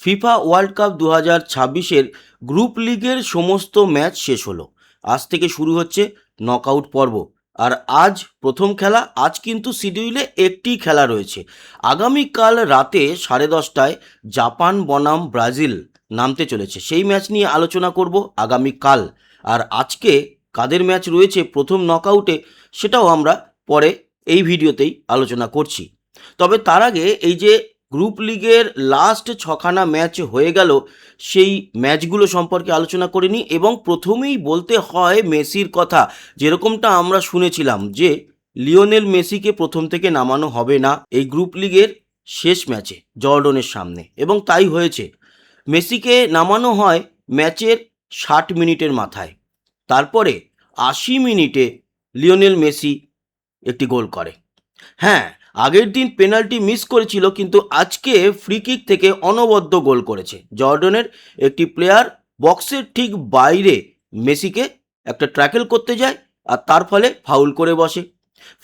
FIFA world cup 2026-এর group লিগের সমস্ত match শেষ হলো। আজ থেকে শুরু হচ্ছে নকআউট পর্ব। আর আজ প্রথম খেলা। আজ কিন্তু শিডিউলে একটি খেলা রয়েছে। আগামীকাল রাতে 10:30টায় জাপান বনাম ব্রাজিল নামতে চলেছে। সেই ম্যাচ নিয়ে আলোচনা করব আগামীকাল। আর আজকে কাদের ম্যাচ রয়েছে প্রথম নকআউটে সেটাও আমরা পরে এই ভিডিওতেই আলোচনা করছি। তবে তার আগে এই যে গ্রুপ লিগের লাস্ট ছখানা ম্যাচ হয়ে গেল, সেই ম্যাচগুলো সম্পর্কে আলোচনা করে নিই। এবং প্রথমেই বলতে হয় মেসির কথা। যেরকমটা আমরা শুনেছিলাম যে লিওনেল মেসিকে প্রথম থেকে নামানো হবে না এই গ্রুপ লিগের শেষ ম্যাচে জর্ডনের সামনে, এবং তাই হয়েছে। মেসিকে নামানো হয় ম্যাচের 60 মিনিটের মাথায়। তারপরে 80 মিনিটে লিওনেল মেসি একটি গোল করে। হ্যাঁ, আগের দিন পেনাল্টি মিস করেছিল, কিন্তু আজকে ফ্রি কিক থেকে অনবদ্য গোল করেছে। জর্ডনের একটি প্লেয়ার বক্সের ঠিক বাইরে মেসিকে একটা ট্র্যাকেল করতে যায়, আর তার ফলে ফাউল করে বসে।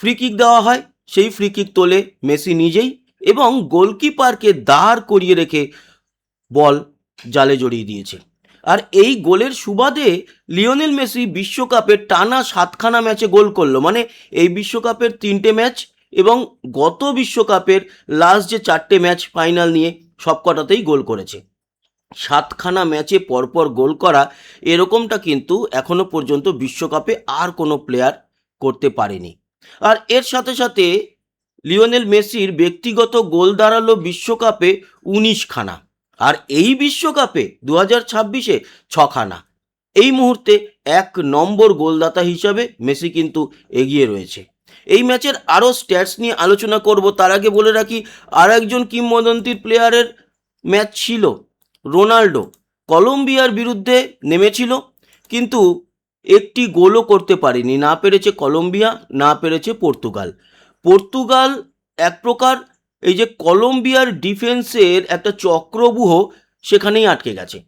ফ্রি কিক দেওয়া হয়, সেই ফ্রি কিক তোলে মেসি নিজেই, এবং গোলকিপারকে দাঁড় করিয়ে রেখে বল জালে জড়িয়ে দিয়েছে। আর এই গোলের সুবাদে লিওনেল মেসি বিশ্বকাপে টানা 7খানা ম্যাচে গোল করলো। মানে এই বিশ্বকাপের 3টে ম্যাচ এবং গত বিশ্বকাপের লাস্ট যে 4টে ম্যাচ ফাইনাল নিয়ে সবকটাতেই গোল করেছে। 7খানা ম্যাচে পরপর গোল করা, এরকমটা কিন্তু এখনো পর্যন্ত বিশ্বকাপে আর কোনো প্লেয়ার করতে পারেনি। আর এর সাথে সাথে লিওনেল মেসির ব্যক্তিগত গোল দাঁড়ালো বিশ্বকাপে 19খানা। আর এই বিশ্বকাপে 2026-এ 6খানা। এই মুহূর্তে 1 নম্বর গোলদাতা হিসাবে মেসি কিন্তু এগিয়ে রয়েছে। এই ম্যাচের আরও স্ট্যাটস নিয়ে আলোচনা করব। তার আগে বলে রাখি, আর একজন কিংবদন্তির প্লেয়ারের ম্যাচ ছিল। রোনাল্ডো কলম্বিয়ার বিরুদ্ধে নেমেছিল, কিন্তু একটি গোলও করতে পারেনি। না পেরেছে কলম্বিয়া, না পেরেছে পর্তুগাল। পর্তুগাল এক প্রকার এই যে কলম্বিয়ার ডিফেন্সের একটা চক্রব্যূহ, সেখানেই আটকে গেছে।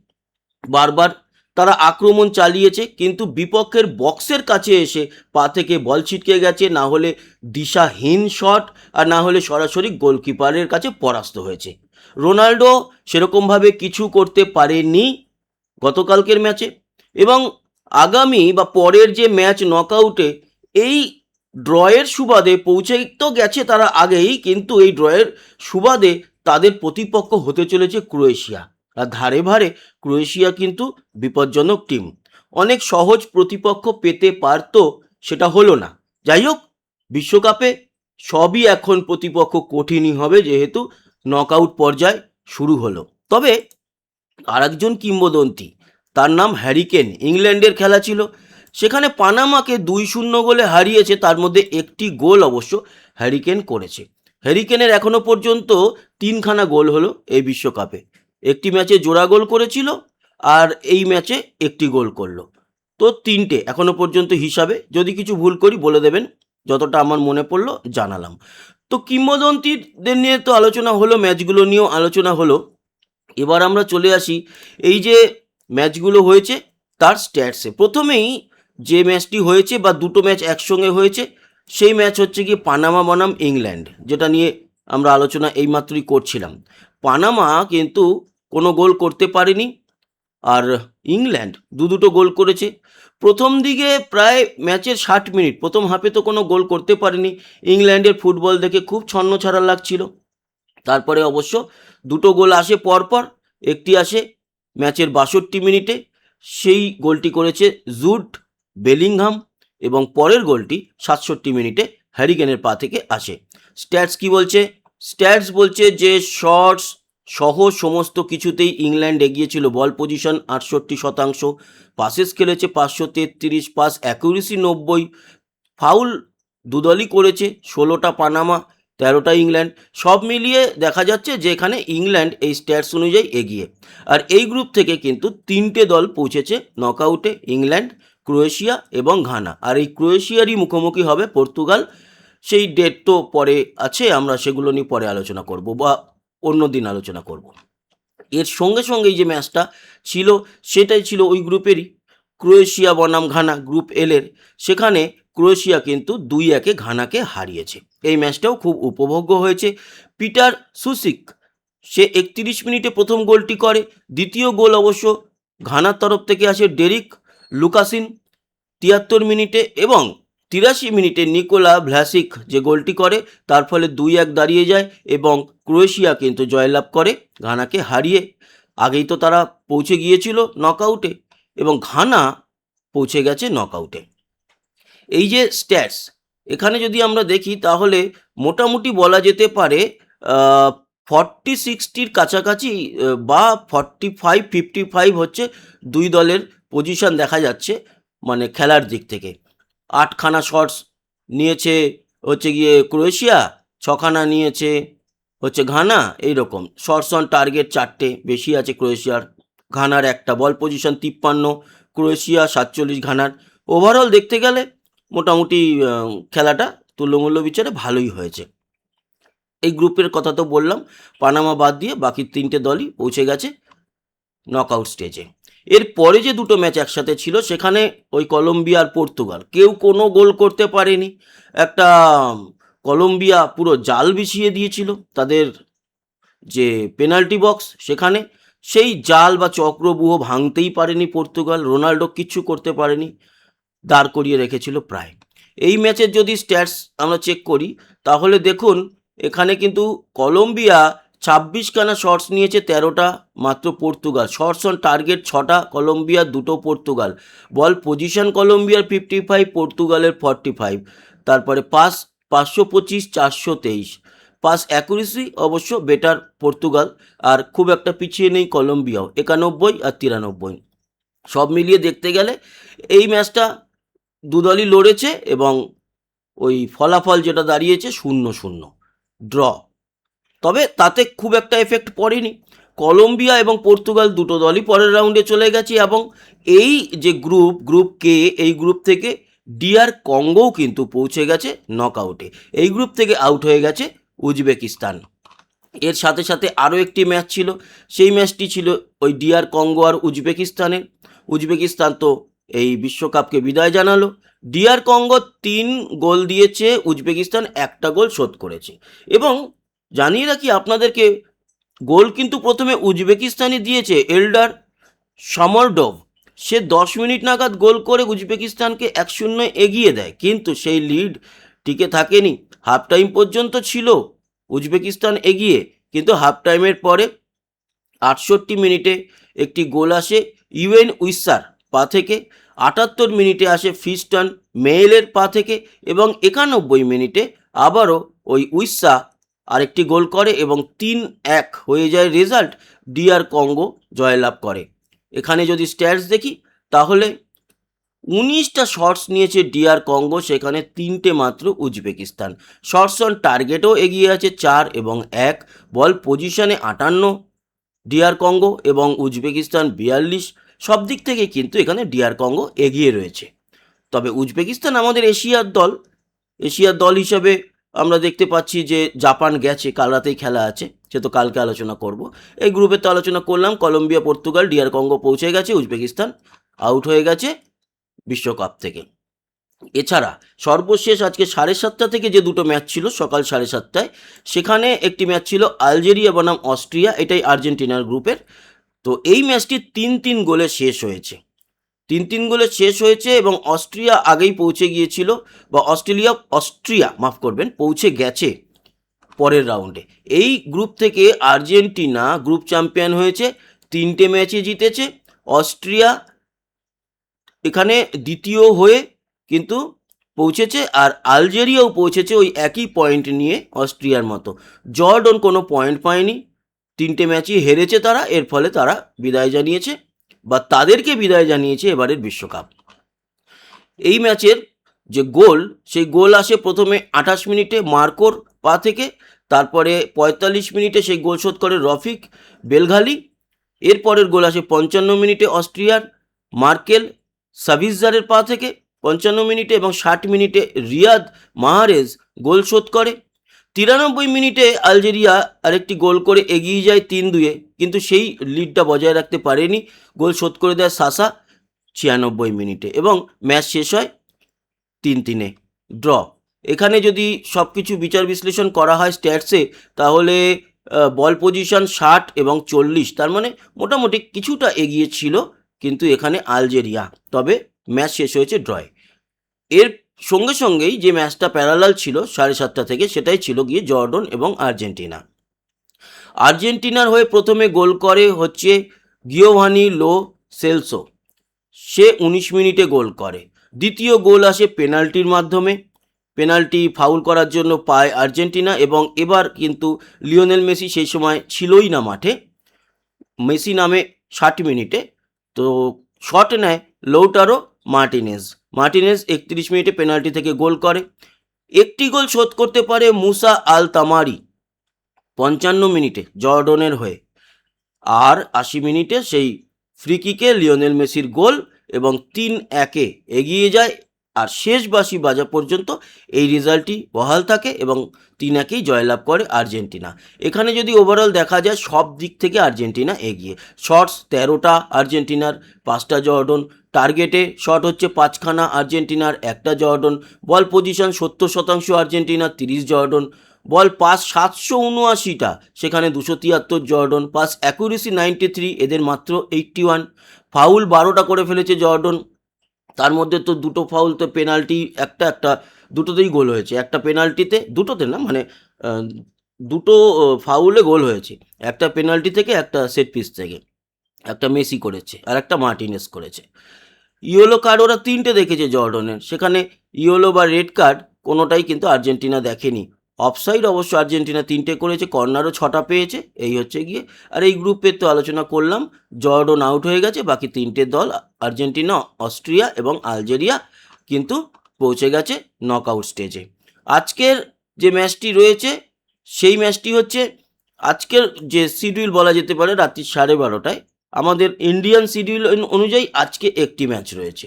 বারবার তারা আক্রমণ চালিয়েছে, কিন্তু বিপক্ষের বক্সের কাছে এসে পা থেকে বল ছিটকে গেছে, না হলে দিশাহীন শট, আর না হলে সরাসরি গোলকিপারের কাছে পরাস্ত হয়েছে। রোনাল্ডো সেরকমভাবে কিছু করতে পারেনি গতকালকের ম্যাচে। এবং আগামী বা পরের যে ম্যাচ নকআউটে, এই ড্রয়ের সুবাদে পৌঁছে তো গেছে তারা আগেই, কিন্তু এই ড্রয়ের সুবাদে তাদের প্রতিপক্ষ হতে চলেছে ক্রোয়েশিয়া। আর ধারে ভারে ক্রোয়েশিয়া কিন্তু বিপজ্জনক টিম। অনেক সহজ প্রতিপক্ষ পেতে পারতো, সেটা হলো না। যাই হোক, বিশ্বকাপে সবই এখন প্রতিপক্ষ কঠিনই হবে, যেহেতু নকআউট পর্যায় শুরু হলো। তবে আরেকজন কিংবদন্তি, তার নাম হ্যারি কেন। ইংল্যান্ডের খেলা ছিল, সেখানে পানামাকে 2-0 গোলে হারিয়েছে। তার মধ্যে একটি গোল অবশ্য হ্যারি কেন করেছে। হ্যারি কেনের এখনো পর্যন্ত 3খানা গোল হলো এই বিশ্বকাপে। একটি ম্যাচে জোড়া গোল করেছিল, আর এই ম্যাচে একটি গোল করলো। তো 3টে এখনো পর্যন্ত হিসাবে। যদি কিছু ভুল করি বলে দেবেন, যতটা আমার মনে পড়লো জানালাম। তো কিংবদন্তিদের নিয়ে তো আলোচনা হলো, ম্যাচগুলো নিয়েও আলোচনা হলো। এবার আমরা চলে আসি এই যে ম্যাচগুলো হয়েছে তার স্ট্যাটসে। প্রথমেই যে ম্যাচটি হয়েছে, বা দুটো ম্যাচ একসঙ্গে হয়েছে, সেই ম্যাচ হচ্ছে কি পানামা বনাম ইংল্যান্ড, যেটা নিয়ে আমরা আলোচনা এইমাত্রই করছিলাম। পানামা কিন্তু কোনো গোল করতে পারেনি, আর ইংল্যান্ড দুটো গোল করেছে। প্রথম দিকে প্রায় ম্যাচের 60 মিনিট, প্রথম হাফে তো কোনো গোল করতে পারেনি। ইংল্যান্ডের ফুটবল দেখে খুব ছন্নছাড়া লাগছিল। তারপরে অবশ্য দুটো গোল আসে পরপর। একটি আসে ম্যাচের 62 মিনিটে, সেই গোলটি করেছে জুড বেলিংহাম, এবং পরের গোলটি 67 মিনিটে হ্যারি কেনের পা থেকে আসে। স্ট্যাটস কি বলছে? স্ট্যাটস বলছে যে শটস সহ সমস্ত কিছুতেই ইংল্যান্ড এগিয়েছিল। বল পজিশন 68%, পাসেস খেলেছে 533, পাস অ্যাকুরেসি 90, ফাউল দুদলই করেছে, 16টা পানামা, 13টা ইংল্যান্ড। সব মিলিয়ে দেখা যাচ্ছে যে এখানে ইংল্যান্ড এই স্ট্যাটস অনুযায়ী এগিয়ে। আর এই গ্রুপ থেকে কিন্তু 3টে দল পৌঁছেছে নকআউটে, ইংল্যান্ড, ক্রোয়েশিয়া এবং ঘানা। আর এই ক্রোয়েশিয়ারই মুখোমুখি হবে পর্তুগাল। সেই ডেট তো পরে আছে, আমরা সেগুলো নিয়ে পরে আলোচনা করব, বা অন্য দিন আলোচনা করব। এর সঙ্গে সঙ্গে এই যে ম্যাচটা ছিল, সেটাই ছিল ওই গ্রুপেরই, ক্রোয়েশিয়া বনাম ঘানা, গ্রুপ এলের। সেখানে ক্রোয়েশিয়া কিন্তু 2-1 ঘানাকে হারিয়েছে। এই ম্যাচটাও খুব উপভোগ্য হয়েছে। পিটার সুসিক সে 31 মিনিটে প্রথম গোলটি করে। দ্বিতীয় গোল অবশ্য ঘানার তরফ থেকে আসে ডেরিক লুকাসিন 73 মিনিটে, এবং 83 মিনিটে নিকোলা ভ্লাসিক যে গোলটি করে তার ফলে 2-1 দাঁড়িয়ে যায় এবং ক্রোয়েশিয়া কিন্তু জয়লাভ করে ঘানাকে হারিয়ে। আগেই তো তারা পৌঁছে গিয়েছিল নকআউটে এবং ঘানা পৌঁছে গেছে নকআউটে। এই যে স্ট্যাটস, এখানে যদি আমরা দেখি তাহলে মোটামুটি বলা যেতে পারে 40-60 কাছাকাছি বা 45-55 হচ্ছে দুই দলের পজিশন দেখা যাচ্ছে, মানে খেলার দিক থেকে। 8খানা শটস নিয়েছে হচ্ছে গিয়ে ক্রোয়েশিয়া, 6খানা নিয়েছে হচ্ছে ঘানা। এইরকম শটস অন টার্গেট 4টে বেশি আছে ক্রোয়েশিয়ার, ঘানার একটা। বল পজিশন 53, ক্রোয়েশিয়া 47 ঘানার। ওভারঅল দেখতে গেলে মোটামুটি খেলাটা তুল্যমূল্য বিচারে ভালোই হয়েছে। এই গ্রুপের কথা তো বললাম, পানামা বাদ দিয়ে বাকি 3টে দলই পৌঁছে গেছে নকআউট স্টেজে। এর পরে যে দুটো ম্যাচ একসাথে ছিল সেখানে ওই কলম্বিয়া আর পর্তুগাল কেউ কোনো গোল করতে পারেনি। একটা কলম্বিয়া পুরো জাল বিছিয়ে দিয়েছিল তাদের যে পেনাল্টি বক্স, সেখানে সেই জাল বা চক্রব্যূহ ভাঙতেই পারেনি পর্তুগাল। রোনাল্ডো কিচ্ছু করতে পারেনি, দাঁড় করিয়ে রেখেছিল প্রায়। এই ম্যাচের যদি স্ট্যাটস আমরা চেক করি তাহলে দেখুন এখানে কিন্তু কলম্বিয়া 26খানা শটস নিয়েছে, 13টা মাত্র পর্তুগাল। শটস অন টার্গেট 6টা কলম্বিয়া, 2টো পর্তুগাল। বল পজিশন কলম্বিয়ার 55, পর্তুগালের 45। তারপরে পাস 525, 423। পাস অ্যাকুরেসি অবশ্য বেটার পর্তুগাল, আর খুব একটা পিছিয়ে নেই কলম্বিয়াও, 91 আর 93। সব মিলিয়ে দেখতে গেলে এই ম্যাচটা দুদলই লড়েছে এবং ওই ফলাফল যেটা দাঁড়িয়েছে 0-0 ড্র। তবে তাতে খুব একটা এফেক্ট পড়েনি। কলম্বিয়া এবং পর্তুগাল দুটো দলই পরের রাউন্ডে চলে গেছে এবং এই যে গ্রুপ কে, এই গ্রুপ থেকে ডিআর কঙ্গোও কিন্তু পৌঁছে গেছে নকআউটে। এই গ্রুপ থেকে আউট হয়ে গেছে উজবেকিস্তান। এর সাথে সাথে আরও একটি ম্যাচ ছিল, সেই ম্যাচটি ছিল ওই ডিআর কঙ্গো আর উজবেকিস্তানের। উজবেকিস্তান তো এই বিশ্বকাপকে বিদায় জানালো। ডিআর কঙ্গো 3 গোল দিয়েছে, উজবেকিস্তান 1টা গোল শোধ করেছে। এবং জানিয়ে রাখি আপনাদেরকে, গোল কিন্তু প্রথমে উজবেকিস্তানই দিয়েছে এল্ডার সমরডোভ। সে 10 মিনিট নাগাদ গোল করে উজবেকিস্তানকে 1-0 এগিয়ে দেয়, কিন্তু সেই লিড টিকে থাকেনি। হাফ টাইম পর্যন্ত ছিল উজবেকিস্তান এগিয়ে, কিন্তু হাফ টাইমের পরে 68 মিনিটে একটি গোল আসে ইউএন উইসার পা থেকে, 78 মিনিটে আসে ফিস্টন মেয়েলের পা থেকে, এবং 91 মিনিটে আবারও ওই উইসা আরেকটি গোল করে এবং 3-1 হয়ে যায় রেজাল্ট। ডিআর কঙ্গো জয়লাভ করে। এখানে যদি স্ট্যাটস দেখি তাহলে 19টা শটস নিয়েছে ডিআর কঙ্গো, সেখানে 3টে মাত্র উজবেকিস্তান। শটস অন টার্গেটও এগিয়ে আছে 4 এবং 1। বল পজিশনে 58 ডিআর কঙ্গো এবং উজবেকিস্তান 42। সব দিক থেকে কিন্তু এখানে ডিআর কঙ্গো এগিয়ে রয়েছে। তবে উজবেকিস্তান আমাদের এশিয়ার দল হিসাবে আমরা দেখতে পাচ্ছি যে জাপান গেছে, কাল রাতেই খেলা আছে, সে তো কালকে আলোচনা করব। এই গ্রুপে তো আলোচনা করলাম, কলম্বিয়া পর্তুগাল, ডিআর কঙ্গো পৌঁছে গেছে, উজবেকিস্তান আউট হয়ে গেছে বিশ্বকাপ থেকে। এছাড়া সর্বশেষ আজকে 7:30 থেকে যে দুটো ম্যাচ ছিল সকাল 7:30টায়, সেখানে একটি ম্যাচ ছিল আলজেরিয়া বনাম অস্ট্রিয়া, এটাই আর্জেন্টিনার গ্রুপের। তো এই ম্যাচটি 3-3 গোলে শেষ হয়েছে। 3-3 গোলে শেষ হয়েছে এবং অস্ট্রিয়া আগেই পৌঁছে গিয়েছিল, বা অস্ট্রিয়া মাফ করবেন, পৌঁছে গেছে পরের রাউন্ডে। এই গ্রুপ থেকে আর্জেন্টিনা গ্রুপ চ্যাম্পিয়ন হয়েছে, 3টে ম্যাচে জিতেছে। অস্ট্রিয়া এখানে দ্বিতীয় হয়ে কিন্তু পৌঁছেছে, আর আলজেরিয়াও পৌঁছেছে ওই একই পয়েন্ট নিয়ে অস্ট্রিয়ার মতো। জর্ডন কোনো পয়েন্ট পায়নি, 3টে ম্যাচই হেরেছে তারা, এর ফলে তারা বিদায় জানিয়েছে বা তাদেরকে বিদায় জানিয়েছে এবারের বিশ্বকাপ। এই ম্যাচের যে গোল, সেই গোল আসে প্রথমে 28 মিনিটে মার্কোর পা থেকে, তারপরে 45 মিনিটে সেই গোল শোধ করে রফিক বেলঘালি। এরপরের গোল আসে 55 মিনিটে অস্ট্রিয়ার মার্কেল সাভিৎজারের পা থেকে 55 মিনিটে, এবং 60 মিনিটে রিয়াদ মাহারেজ গোল শোধ করে। 93 মিনিটে আলজেরিয়া আরেকটি গোল করে এগিয়ে যায় 3-2, কিন্তু সেই লিডটা বজায় রাখতে পারেনি, গোল শোধ করে দেয় সাসা 96 মিনিটে, এবং ম্যাচ শেষ হয় 3-3 ড্র। এখানে যদি সব কিছু বিচার বিশ্লেষণ করা হয় স্ট্যাটসে, তাহলে বল পজিশন 60 এবং 40, তার মানে মোটামুটি কিছুটা এগিয়ে ছিল কিন্তু এখানে আলজেরিয়া, তবে ম্যাচ শেষ হয়েছে ড্রয়ে। এর সঙ্গে সঙ্গেই যে ম্যাচটা প্যারালাল ছিল 7:30 থেকে, সেটাই ছিল গিয়ে জর্ডন এবং আর্জেন্টিনা। আর্জেন্টিনার হয়ে প্রথমে গোল করে হচ্ছে গিওভানি লো সেলসো, সে 19 মিনিটে গোল করে। দ্বিতীয় গোল আসে পেনাল্টির মাধ্যমে, পেনাল্টি ফাউল করার জন্য পায় আর্জেন্টিনা, এবং এবার কিন্তু লিওনেল মেসি সেই সময় ছিলই না মাঠে। মেসি নামে 60 মিনিটে, তো শট নেয় লৌটারো মার্টিনেজ। 31 মিনিটে পেনাল্টি থেকে গোল করে। একটি গোল শোধ করতে পারে মুসা আল তামারি 55 মিনিটে জর্ডনের হয়ে, আর 80 মিনিটে সেই ফ্রি কিকে লিওনেল মেসির গোল, এবং 3-1 এগিয়ে যায়। আর শেষ বাঁশি বাজা পর্যন্ত এই রেজাল্টটি বহাল থাকে এবং 3-1 জয়লাভ করে আর্জেন্টিনা। এখানে যদি ওভারঅল দেখা যায়, সব দিক থেকে আর্জেন্টিনা এগিয়ে। শটস 13টা আর্জেন্টিনার, 5টা জর্ডন। টার্গেটে শট হচ্ছে 5খানা আর্জেন্টিনার, 1টা Jordan. Ball position 70% Argentina, 30 Jordan. Ball pass 779টা, সেখানে 273 জর্ডন। পাস অ্যাকুরেসি 93, এদের মাত্র 81। ফাউল 12টা করে ফেলেছে জর্ডন, তার মধ্যে তো 2টো ফাউল, তো পেনাল্টি একটা দুটোতেই গোল হয়েছে। একটা পেনাল্টিতে, দুটোতে না মানে 2টো ফাউলে গোল হয়েছে, একটা পেনাল্টি থেকে, একটা সেট পিস থেকে। একটা মেসি করেছে আর একটা মার্টিনেস করেছে। ইয়েলো কার্ড ওরা 3টে দেখেছে জর্ডনের, সেখানে ইয়েলো বা রেড কার্ড কোনোটাই কিন্তু আর্জেন্টিনা দেখেনি। অফসাইড অবশ্য আর্জেন্টিনা 3টে করেছে, কর্নারও 6টা পেয়েছে। এই হচ্ছে গিয়ে, আর এই গ্রুপের তো আলোচনা করলাম, জর্ডন আউট হয়ে গেছে, বাকি 3টে দল আর্জেন্টিনা, অস্ট্রিয়া এবং আলজেরিয়া কিন্তু পৌঁছে গেছে নকআউট স্টেজে। আজকের যে ম্যাচটি রয়েছে, সেই ম্যাচটি হচ্ছে আজকের যে শিডিউল বলা যেতে পারে রাত্রি 12:30টায়, আমাদের ইন্ডিয়ান শিডিউল অনুযায়ী আজকে একটি ম্যাচ রয়েছে,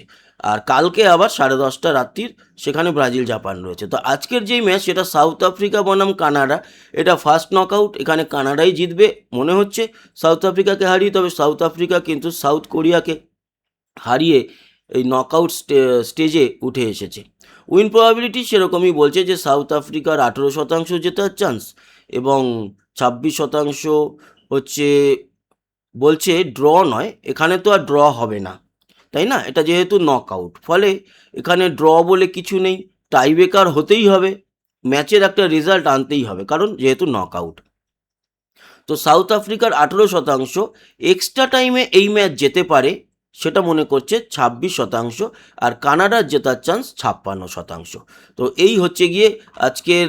আর কালকে আবার 10:30 রাত্রির সেখানে ব্রাজিল জাপান রয়েছে। তো আজকের যেই ম্যাচ, সেটা সাউথ আফ্রিকা বনাম কানাডা, এটা ফার্স্ট নকআউট। এখানে কানাডাই জিতবে মনে হচ্ছে সাউথ আফ্রিকাকে হারিয়ে, তবে সাউথ আফ্রিকা কিন্তু সাউথ কোরিয়াকে হারিয়ে এই নকআউট স্টেজে উঠে এসেছে। উইন প্রবাবিলিটি সেরকমই বলছে যে সাউথ আফ্রিকার 18% জেতার চান্স, এবং 26% হচ্ছে বলছে ড্র নয়, এখানে তো আর ড্র হবে না, তাই না? এটা যেহেতু নকআউট, ফলে এখানে ড্র বলে কিছু নেই, টাইব্রেকার হতেই হবে, ম্যাচের একটা রেজাল্ট আনতেই হবে, কারণ যেহেতু নকআউট। তো সাউথ আফ্রিকার 18%, এক্সট্রা টাইমে এই ম্যাচ যেতে পারে সেটা মনে করছে 26%, আর কানাডার জেতার চান্স 56%। তো এই হচ্ছে গিয়ে আজকের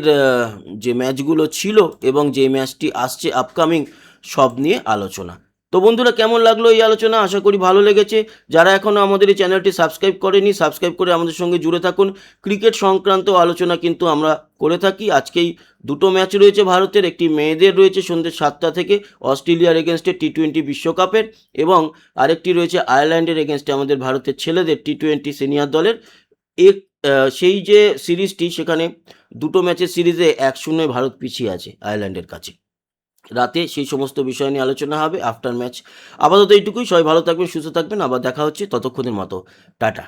যে ম্যাচগুলো ছিল এবং যে ম্যাচটি আসছে আপকামিং, সব নিয়ে আলোচনা। তো বন্ধুরা, কেমন লাগলো এই আলোচনা? আশা করি ভালো লেগেছে। যারা এখনও আমাদের এই চ্যানেলটি সাবস্ক্রাইব করেনি, সাবস্ক্রাইব করে আমাদের সঙ্গে জুড়ে থাকুন। ক্রিকেট সংক্রান্ত আলোচনা কিন্তু আমরা করে থাকি। আজকেই 2টো ম্যাচ রয়েছে ভারতের, একটি মেয়েদের রয়েছে সন্ধ্যে 7টা থেকে অস্ট্রেলিয়ার এগেনস্টে টি20 বিশ্বকাপের, এবং আরেকটি রয়েছে আয়ারল্যান্ডের এগেনস্টে আমাদের ভারতের ছেলেদের টি20 সিনিয়র দলের। এক সেই যে সিরিজটি, সেখানে 2টো ম্যাচের সিরিজে 1-0 ভারত পিছিয়ে আছে আয়ারল্যান্ডের কাছে। রাতে সেই সমস্ত বিষয় নিয়ে আলোচনা হবে আফটার ম্যাচ। আপাতত এইটুকুই। সবাই ভালো থাকবেন, সুস্থ থাকবেন, আবার দেখা হচ্ছে, ততক্ষণের মতো টাটা।